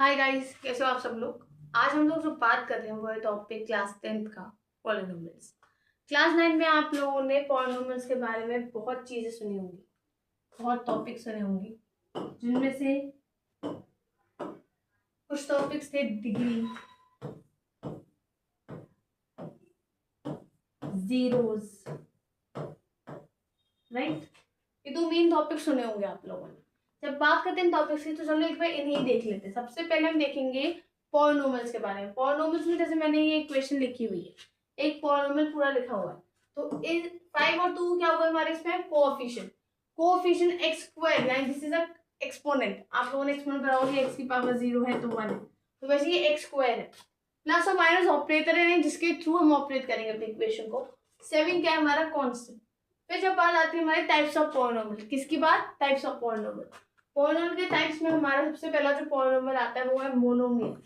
Hi guys, कैसे हो आप सब लोग। आज हम लोग जो बात कर रहे हैं वो है टॉपिक क्लास 10th का पॉलिनोमियल्स। क्लास 9 में आप लोगों ने पॉलिनोमियल्स के बारे में बहुत चीजें सुनी होंगी, बहुत टॉपिक सुने होंगे, जिनमें से कुछ टॉपिक्स थे डिग्री, जीरोस, राइट। ये दो मेन टॉपिक सुने होंगे आप लोगों ने। जब बात करते हैं टॉपिक्स की तो चलो एक बार इन्हें देख लेते हैं। सबसे पहले हम देखेंगे पॉलिनोमियल्स के बारे में। पॉलिनोमियल्स में जैसे मैंने ये इक्वेशन लिखी हुई है, एक पॉलिनोमियल पूरा लिखा हुआ है, तो इस 5 और 2 क्या होगा हमारे इसमें कोएफिशिएंट। कोएफिशिएंट एक्स स्क्वायर यानी दिस इज अ एक्सपोनेंट। आप लोगों ने एक्सपोनेंट पढ़ा होगा, एक्स की पावर 0 है तो 1 है, तो वैसे ये एक्स स्क्वायर है। प्लस और माइनस ऑपरेटर है जिसके थ्रू हम ऑपरेट करेंगे अपनी इक्वेशन को। 7 क्या है हमारा कांस्टेंट। फिर जब बात आती है हमारे टाइप्स ऑफ पॉलिनोमियल, किसकी बात, टाइप्स ऑफ पॉलिनोमियल। पॉलिनोमियल के टाइप्स में हमारा सबसे पहला जो पॉलिनोमियल आता है वो है मोनोमियल।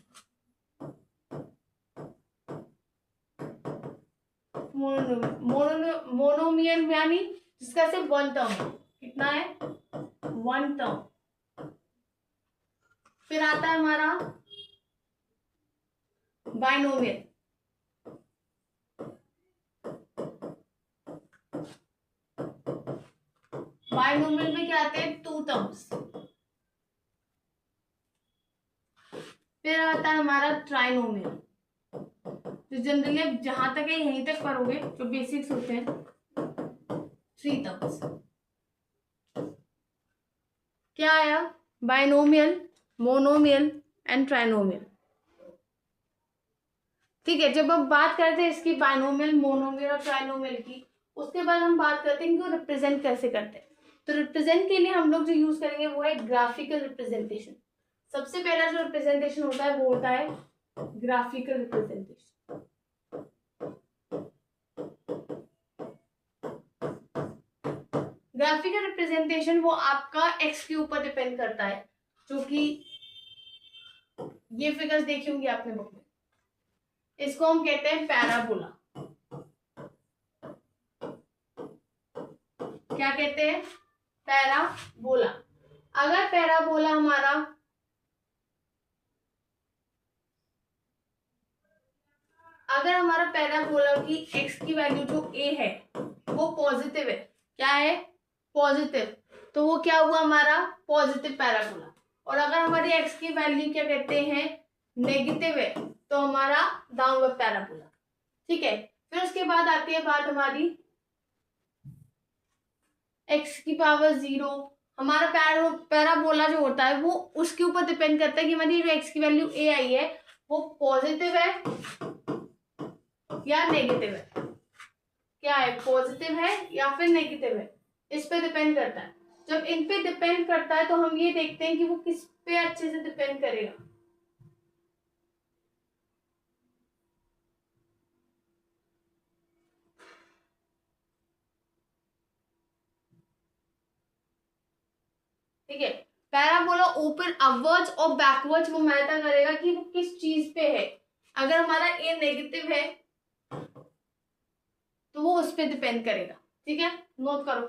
मोनोमियल यानी जिसका सिर्फ वन टर्म है। कितना है, वन टर्म। फिर आता है हमारा बाइनोमियल। बाइनोमियल में क्या आते हैं, टू टर्म्स। फिर आता है हमारा ट्राइनोमियल, तो जनरली अब जहां तक है यहीं तक पढ़ोगे, जो बेसिक्स होते हैं, थ्री टर्म्स। क्या आया, बाइनोमियल, मोनोमियल एंड ट्राइनोमियल। ठीक है, जब हम बात करते हैं इसकी बाइनोमियल, मोनोमियल और ट्राइनोमियल की, उसके बाद हम बात करते हैं कि वो रिप्रेजेंट कैसे करते हैं। तो रिप्रेजेंट के लिए हम लोग जो यूज करेंगे वो है ग्राफिकल रिप्रेजेंटेशन। सबसे पहला जो रिप्रेजेंटेशन होता है वो होता है ग्राफिकल रिप्रेजेंटेशन। ग्राफिकल रिप्रेजेंटेशन वो आपका एक्स के ऊपर डिपेंड करता है, जो कि ये फिगर्स देखी होंगी आपने बुक में। इसको हम कहते हैं पैराबोला। क्या कहते हैं, पैराबोला। अगर पैराबोला हमारा अगर हमारा पैराबोला की एक्स की वैल्यू जो ए है वो पॉजिटिव है, क्या है, पॉजिटिव, तो वो क्या हुआ हमारा पॉजिटिव पैराबोला। और अगर हमारी एक्स की वैल्यू क्या कहते हैं, नेगेटिव है, तो हमारा डाउनवर्ड पैराबोला। ठीक है, फिर उसके बाद आती है बात हमारी एक्स की पावर 0। हमारा पैराबोला जो होता है वो उसके ऊपर डिपेंड करता है कि हमारी जो एक्स की वैल्यू ए आई है वो पॉजिटिव है या नेगेटिव है। क्या है, पॉजिटिव है या फिर नेगेटिव है, इस पे डिपेंड करता है। जब इन पे डिपेंड करता है तो हम ये देखते हैं कि वो किस पे अच्छे से डिपेंड करेगा। ठीक है, पैराबोला ओपन अपवर्ड्स और बैकवर्ड्स वो मैटर करेगा कि वो किस चीज पे है। अगर हमारा ए नेगेटिव है तो वो उस पर डिपेंड करेगा। ठीक है, नोट करो,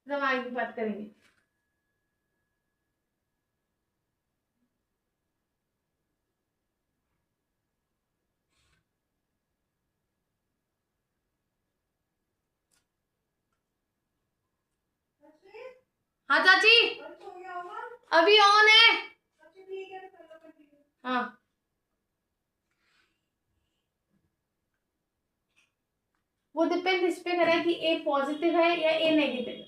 फिर हम आगे की बात करेंगे। हाँ चाची, अभी ऑन है। हाँ, वो डिपेंड इस पे करेगा कि ए पॉजिटिव है या ए नेगेटिव है।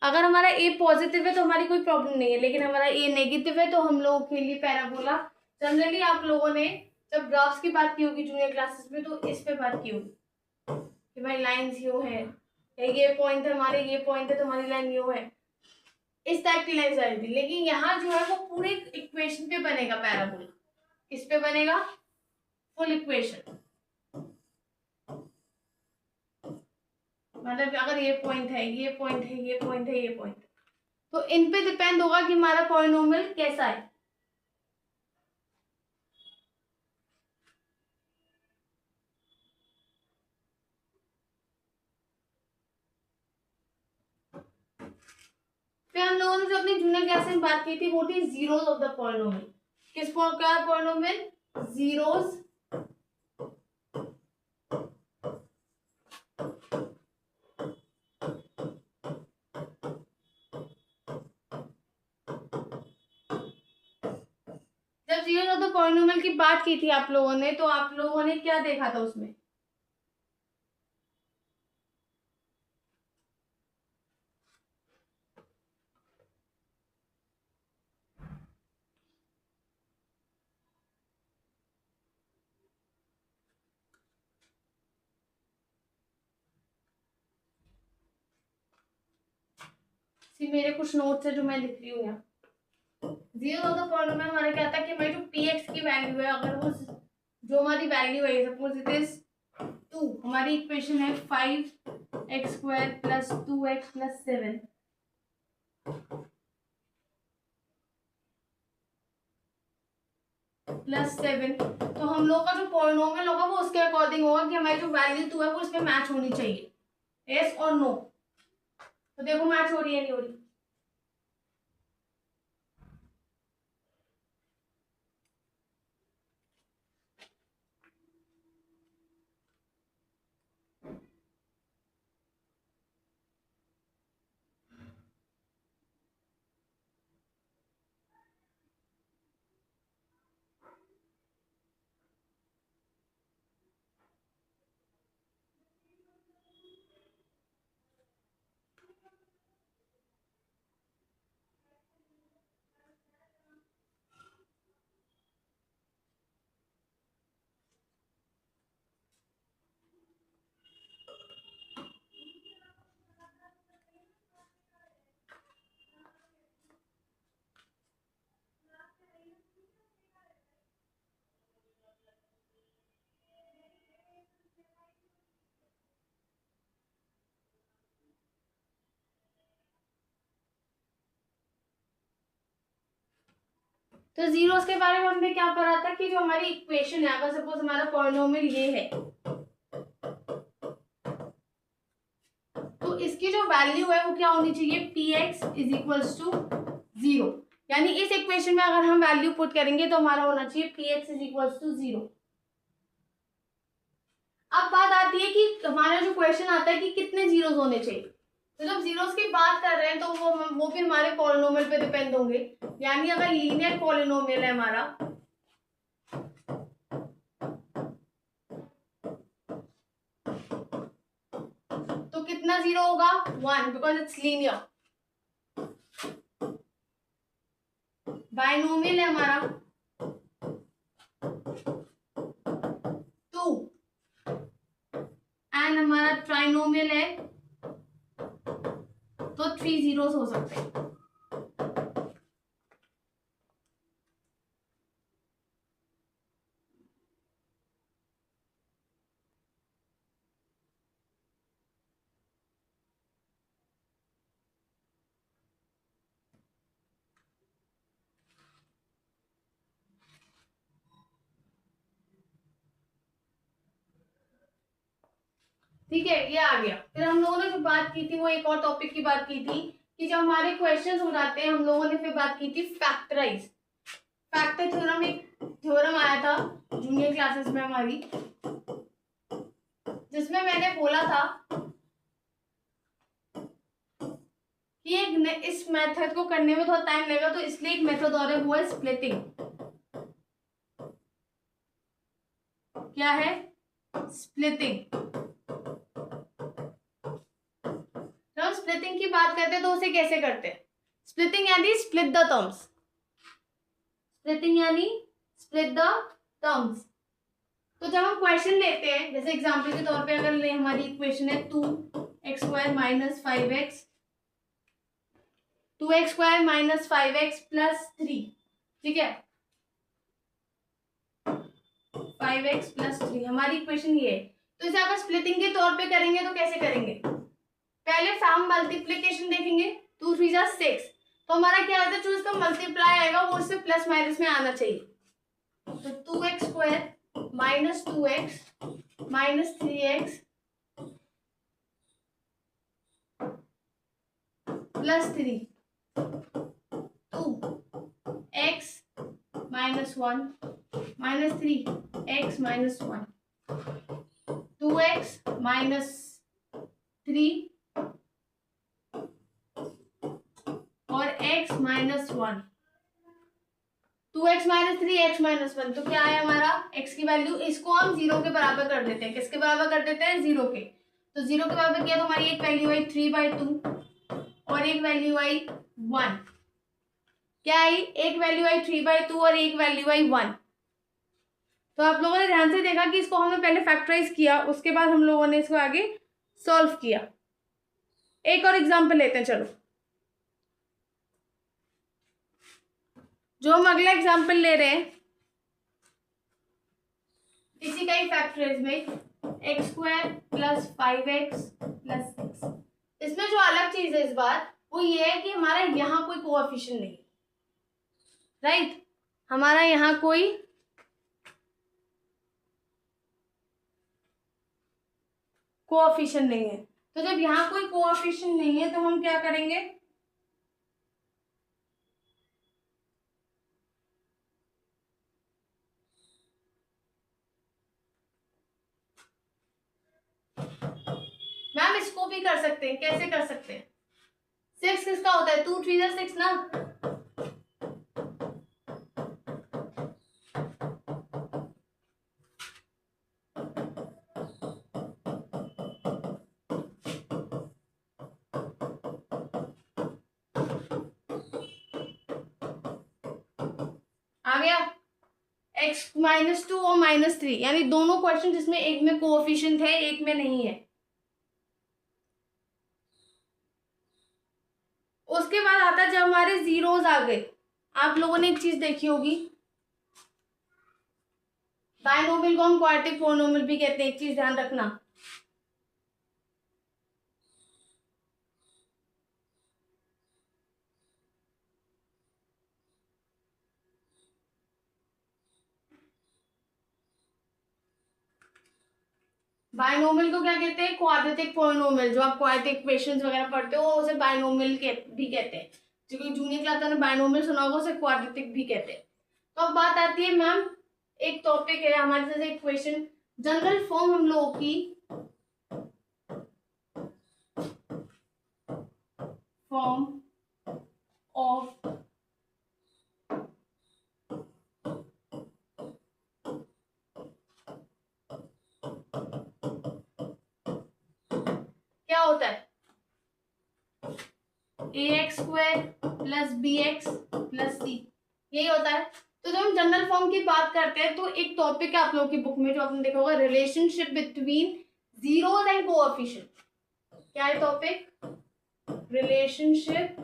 अगर हमारा ए पॉजिटिव है तो हमारी कोई प्रॉब्लम नहीं है, लेकिन हमारा ए नेगेटिव है तो हम लोगों के लिए पैराबोला। जनरली आप लोगों ने जब ग्राफ्स की बात की होगी जूनियर क्लासेस में तो इस पे बात की होगी कि भाई लाइंस यो है, ये पॉइंट है हमारे, ये पॉइंट है तो हमारी लाइन यो है, इस टाइप की लाइन आई थी। लेकिन यहाँ जो है वो पूरे इक्वेशन पे बनेगा पैराबोला। किस पे बनेगा, फुल इक्वेशन। मतलब अगर ये पॉइंट है, ये पॉइंट है, ये पॉइंट है, ये पॉइंट है, तो इन पे डिपेंड होगा कि हमारा पॉलिनोमियल कैसा है। फिर हम लोगों ने जो अपनी जूनियर क्लास में बात की थी वो थी जीरोस ऑफ द पॉलिनोमियल। किस क्या पॉलिनोमियल? जीरोस जब जीरो ऑफ द पॉलिनोमियल की बात की थी आप लोगों ने, तो आप लोगों ने क्या देखा था उसमें? मेरे कुछ नोट्स है जो मैं लिख रही हूँ यहाँ। जीरो ऑफ द पॉलिनोमियल हमारा क्या था कि हमारी जो पी एक्स की वैल्यू है, अगर वो जो हमारी वैल्यू है, सपोज इट इज 2, हमारी इक्वेशन है 5x² plus 2x plus 7 plus 7, तो हम लोग का जो पॉलिनोमियल होगा वो उसके अकॉर्डिंग होगा कि हमारी जो वैल्यू 2 है वो इसमें मैच होनी चाहिए, यस और नो। तो देखो मैच हो रही है नहीं हो रही? तो जीरोस के बारे में हमने क्या पढ़ा था कि जो हमारी इक्वेशन है, अगर सपोज हमारा पॉलिनोमियल ये है, तो इसकी जो वैल्यू है वो क्या होनी चाहिए? P X is equals to 0। यानी इस इक्वेशन में अगर हम वैल्यू पुट करेंगे तो हमारा होना चाहिए P X is equals to 0। अब बात आती है कि हमारा जो क्वेश्चन आता है कि कितने जीरोस होने चाहिए। तो जब जीरोस की बात कर रहे हैं तो वो भी हमारे पॉलिनोमियल पे डिपेंड होंगे। यानी अगर लीनियर पॉलिनोमियल है हमारा, तो कितना जीरो होगा? 1, बिकॉज इट्स लीनियर। बाइनोमियल है हमारा 2, एंड हमारा ट्राइनोमियल है तो 3 जीरोस हो सकते हैं। ठीक है, ये आ गया। फिर हम लोगों ने जो बात की थी वो एक और टॉपिक की बात की थी कि जब हमारे क्वेश्चंस हो जाते हैं, हम लोगों ने फिर बात की थी फैक्टराइज। फैक्टर थ्योरम, एक थ्योरम आया था जूनियर क्लासेस में हमारी, जिसमें मैंने बोला था कि इस मेथड को करने में थोड़ा टाइम लगेगा, तो इसलिए एक मेथड और है, वो है स्प्लिटिंग। क्या है? स्प्लिटिंग। जब हम स्प्लिटिंग की बात करते हैं तो उसे कैसे करते हैं? स्प्लिटिंग यानी स्प्लिट द टर्म्स। स्प्लिटिंग यानी स्प्लिट द टर्म्स। तो जब हम क्वेश्चन लेते हैं, जैसे एग्जांपल के तौर पे अगर हमारी इक्वेशन है 2x² minus 5x, 2x² minus 5x plus 3, ठीक है, 5x प्लस 3 हमारी इक्वेशन ये है। तो इसे अगर स्प्लिटिंग के तौर पे करेंगे तो कैसे करेंगे? पहले हम मल्टीप्लीकेशन देखेंगे, 2 3 जा 6, तो हमारा क्या होता है, जो इसका मल्टीप्लाई आएगा वो इससे प्लस माइनस में आना चाहिए। तो 2x² minus 2x minus 3x plus 3, 2x minus one, minus three x minus one, 2x minus three और x minus one, 2x minus three x minus one. तो क्या है हमारा x की वैल्यू, इसको हम 0 के बराबर कर देते हैं। किसके बराबर कर देते हैं? 0 के। तो 0 के बराबर किया तो हमारी एक वैल्यू आई 3/2 और एक वैल्यू आई 1। क्या आई? एक वैल्यू आई 3/2 और एक वैल्यू आई 1। तो आप लोगों ने ध्यान से देखा कि इसको हमने पहले फैक्टराइज किया, उसके बाद हम लोगों ने इसको आगे सॉल्व किया। एक और एग्जांपल लेते हैं। चलो, जो हम अगला एग्जांपल ले रहे हैं इसी का ही फैक्टराइज में, x square plus 5x plus 6। इसमें जो अलग चीज है इस बार वो ये है कि हमारा यहाँ कोई कोएफिशिएंट नहीं, राइट? हमारा यहाँ कोई कोएफिशिएंट नहीं है। तो जब यहाँ कोई कोएफिशिएंट नहीं है तो हम क्या करेंगे? मैम इसको भी कर सकते हैं। कैसे कर सकते हैं? 6 किसका होता है? 2 3 6 ना। आ गया? x माइनस 2 और माइनस 3, यानी दोनों क्वेश्चन जिसमें एक में कोएफिशिएंट है एक में नहीं है। उसके बाद आता है जब हमारे जीरोस आ गए। आप लोगों ने एक चीज देखी होगी, बायनोमियल को हम क्वाड्रेटिक पोलिनोमियल भी कहते हैं। एक चीज ध्यान रखना, बायनोमियल को क्या कहते हैं? Quadratic polynomial. जो आप क्वाड्रेटिक इक्वेशंस वगैरह पढ़ते हो उसे बायनोमियल भी कहते हैं। जो कोई जूनियर क्लास में बायनोमियल सुना होगा उसे क्वाड्रेटिक भी कहते हैं। तो अब बात आती है मैम, एक टॉपिक है हमारे जैसे इक्वेशन, जनरल फॉर्म हम लोगों की फॉर्म ऑफ क्या होता है? ax² plus bx plus c, यही होता है। तो जब हम जनरल फॉर्म की बात करते हैं तो एक टॉपिक है आप लोगों की बुक में जो आपने देखा होगा, relationship between zeros and coefficient. क्या है टॉपिक? रिलेशनशिप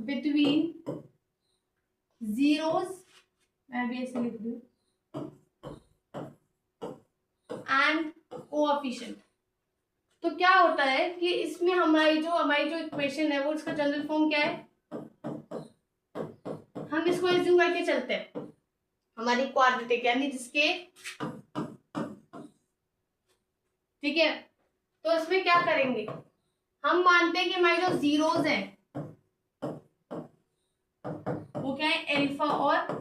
बिटवीन जीरोस, मैं भी ऐसे लिख दूं, एंड कोएफिशिएंट। तो क्या होता है कि इसमें हमारी जो इक्वेशन है वो इसका जनरल फॉर्म क्या है? हम इसको एज्यूम करके चलते हैं हमारी क्वाड्रेटिक, यानी जिसके, ठीक है। तो इसमें क्या करेंगे? हम मानते हैं कि हमारी जो जीरोस हैं वो क्या है? अल्फा और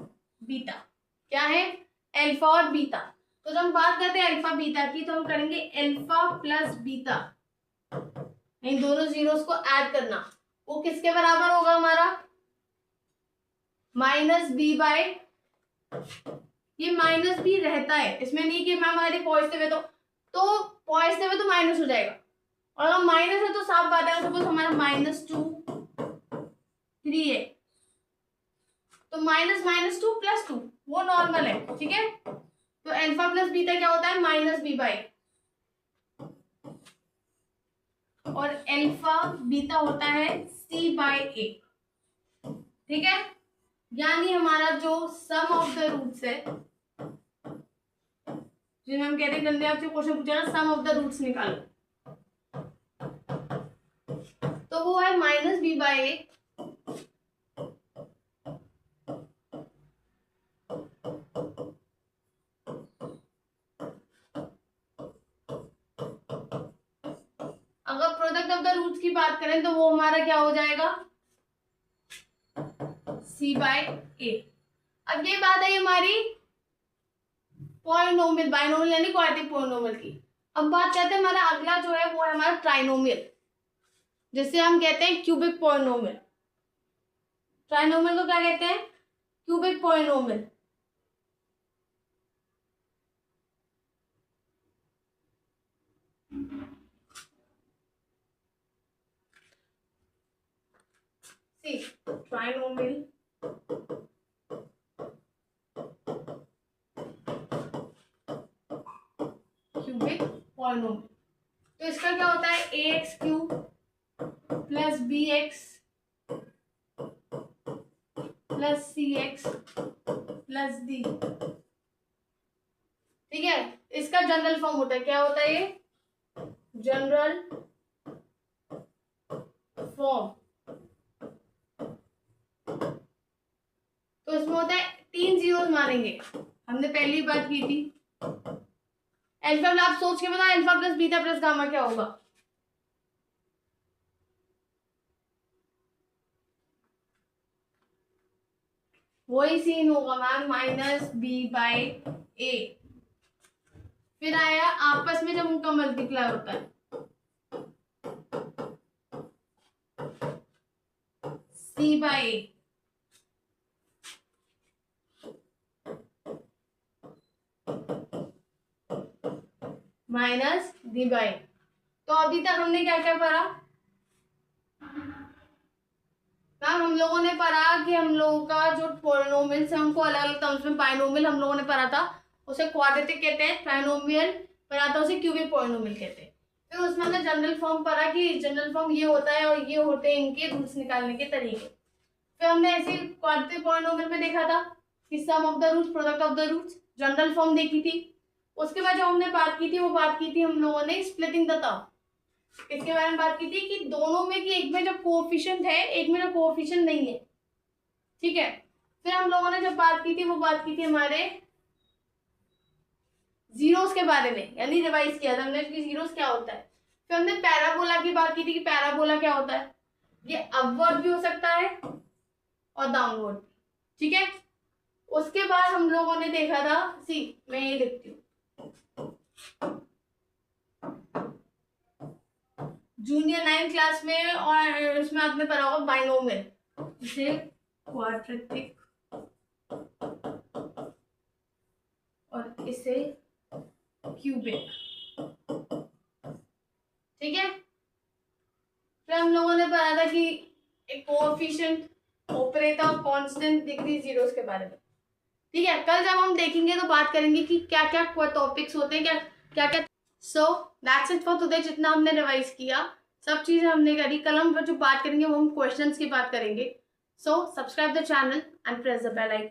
बीटा। क्या है? अल्फा और बीटा। तो जब हम बात करते हैं अल्फा बीटा की तो हम करेंगे अल्फा प्लस बीटा, इन दोनों जीरोस को ऐड करना। वो किसके बराबर होगा हमारा? माइनस बी बाय, ये माइनस भी रहता है इसमें, नहीं कि मैम हमारे पॉजिटिव है तो पॉजिटिव है तो माइनस हो जाएगा, और अगर माइनस है तो साफ बात है। सपोज हमारा -2 3 है तो -2 + 2 वो नॉर्मल है, ठीक है। तो अल्फा प्लस बीटा क्या होता है? -b बाई, और अल्फा बीटा होता है c/a, ठीक है। यानी हमारा जो सम ऑफ द रूट्स है, जिन्हें हम कहते हैं, गंदे आपसे क्वेश्चन पूछा ना, सम ऑफ द रूट्स निकालो, तो वो है -b/a अगर प्रोडक्ट ऑफ द रूट्स की बात करें तो वो हमारा क्या हो जाएगा? c बाय a। अब ये बात आई हमारी पॉलिनोमियल बाइनोमियल यानी क्वाड्रेटिक पॉलिनोमियल की। अब बात करते हैं हमारा अगला जो है वो है हमारा ट्राइनोमियल, जिसे हम कहते हैं क्यूबिक पॉलिनोमियल। ट्राइनोमियल को क्या कहते हैं? Cubic polynomial. C trinomial cubic polynomial. तो इसका क्या होता है? A x cube plus b x plus c x plus d. ठीक है, इसका जनरल फॉर्म होता है, क्या होता है ये? General form. तो इसमें होता है 3 जीरोस मानेंगे, हमने पहली बात की थी। अल्फा, आप सोच के बताओ alpha plus beta plus gamma क्या होगा? वही सीन होगा मैम, माइनस बी बाय ए। फिर आया आपस में जब उनका मल्टीप्लाई होता है, सी बाय ए माइनस डी बाय। तो अभी तक हमने क्या क्या पढ़ा मैम? हम लोगों ने पढ़ा कि हम लोगों का जो पॉलिनोमियल्स है उनको अलग अलग टर्म्स में, बाइनोमियल हम लोगों ने पढ़ा था, उसे क्वाड्रेटिक कहते हैं। ट्राइनोमियल पढ़ा था, उसे क्यूबिक पॉलिनोमियल कहते हैं। फिर उसमें हमने जनरल फॉर्म पढ़ा कि जनरल फॉर्म ये होता है और ये होते हैं इनके रूट्स निकालने के तरीके। फिर हमने ऐसे क्वाड्रेटिक पॉलिनोमियल में देखा था कि sum of the roots, product of the roots, general form देखी थी। उसके बाद जो हमने बात की थी वो बात की थी हम लोगों ने स्प्लिटिंग द टर्म। इसके बारे में बात की थी कि दोनों में कि एक में जो कोएफिशिएंट है, एक में जो कोएफिशिएंट नहीं है। ठीक है, फिर हम लोगों ने जब बात की थी वो बात की थी हमारे जीरोस के बारे में, यानी रिवाइज किया था हमने कि जीरोस क्या होता है। फिर हमने पैराबोला की बात की थी कि पैराबोला क्या होता है, ये अपवर्ड भी हो सकता है और डाउनवर्ड भी। ठीक है, उसके बाद हम लोगों ने देखा था, मैं ये लिखती हूँ, जूनियर 9 क्लास में और उसमें आपने पढ़ा होगा बाइनोमियल, इसे क्वाड्रेटिक और इसे क्यूबिक। ठीक है, फिर हम लोगों ने पढ़ा था कि एक coefficient, operator, constant, degree, zeros के बारे में। ठीक है, कल जब हम देखेंगे तो बात करेंगे कि क्या क्या टॉपिक्स होते हैं, क्या क्या। So that's it for today. जितना हमने रिवाइज किया सब चीजें हमने करी। कल हम जो बात करेंगे वो हम क्वेश्चंस की बात करेंगे। So subscribe the channel and press the bell icon.